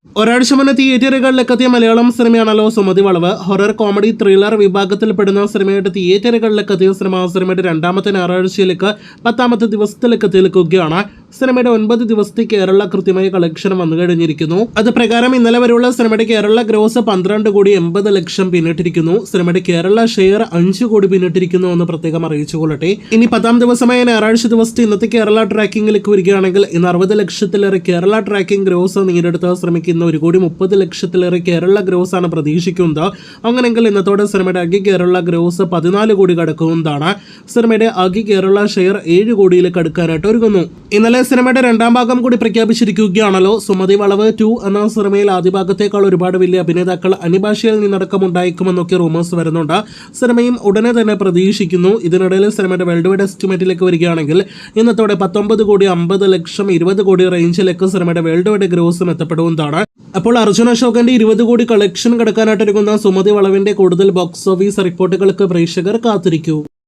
ഒരാഴ്ച മുന്നേ തിയേറ്ററുകളിലെത്തിയ മലയാളം സിനിമയാണല്ലോ സുമതി വളവ്. ഹൊറർ കോമഡി ത്രില്ലർ വിഭാഗത്തിൽപ്പെടുന്ന സിനിമയുടെ തിയേറ്ററുകളിലെത്തിയ സിനിമയുടെ രണ്ടാമത്തെ ഞായറാഴ്ചയിലേക്ക് 10ാമത്തെ ദിവസത്തിലേക്ക് എത്തിയിരിക്കുകയാണ്. സിനിമയുടെ 9 ദിവസത്തെ കേരള കൃത്യമായ കളക്ഷൻ വന്നു കഴിഞ്ഞിരിക്കുന്നു. അത് പ്രകാരം ഇന്നലെ വരെയുള്ള സിനിമയുടെ കേരള ഗ്രോസ് 12,80,00,000 പിന്നിട്ടിരിക്കുന്നു. സിനിമയുടെ കേരള ഷെയർ 5 കോടി പിന്നിട്ടിരിക്കുന്നു എന്ന് പ്രത്യേകം അറിയിച്ചുകൊള്ളട്ടെ. ഇനി 10ാം ദിവസമായ ഞായറാഴ്ച ദിവസത്തെ ഇന്നത്തെ കേരള ട്രാക്കിംഗിലേക്ക് വരികയാണെങ്കിൽ ഇന്ന് 60 ലക്ഷത്തിലേറെ കേരള ട്രാക്കിംഗ് ഗ്രോസ് നേടിയെടുത്ത് ശ്രമിക്കുന്ന 1,30,00,000 കേരള ഗ്രോസ് ആണ് പ്രതീക്ഷിക്കുന്നത്. അങ്ങനെങ്കിൽ ഇന്നത്തോടെ സിനിമയുടെ ആകെ കേരള ഗ്രോസ് 14 കോടി കടക്കുന്നതാണ്. സിനിമയുടെ ആകെ കേരള ഷെയർ 7 കോടിയിലേക്ക് അടുക്കാനായിട്ട് ഒരുങ്ങുന്നു. ഇന്നലെ സിനിമയുടെ രണ്ടാം ഭാഗം കൂടി പ്രഖ്യാപിച്ചിരിക്കുകയാണല്ലോ. സുമതി വളവ് 2 എന്ന സിനിമയിൽ ആദ്യ ഭാഗത്തേക്കാൾ ഒരുപാട് വലിയ അഭിനേതാക്കൾ അന്യഭാഷയിൽ നിന്നടക്കം ഉണ്ടായേക്കുമെന്നൊക്കെ റൂമേഴ്സ് വരുന്നുണ്ട്. സിനിമയും ഉടനെ തന്നെ പ്രതീക്ഷിക്കുന്നു. ഇതിനിടയിൽ സിനിമയുടെ വേൾഡ് വൈഡ് എസ്റ്റിമേറ്റിലേക്ക് വരികയാണെങ്കിൽ ഇന്നത്തോടെ 19,50,00,000 20 കോടി റേഞ്ചിലേക്ക് സിനിമയുടെ വേൾഡ് വൈഡ് ഗ്രോസും എത്തപ്പെടുന്നതാണ്. അപ്പോൾ അർജുൻ അശോകന്റെ 20 കോടി കളക്ഷൻ കടക്കാനായിട്ടിരിക്കുന്ന സുമതി വളവിന്റെ കൂടുതൽ ബോക്സ് ഓഫീസ് റിപ്പോർട്ടുകൾക്ക് പ്രേക്ഷകർ കാത്തിരിക്കൂ.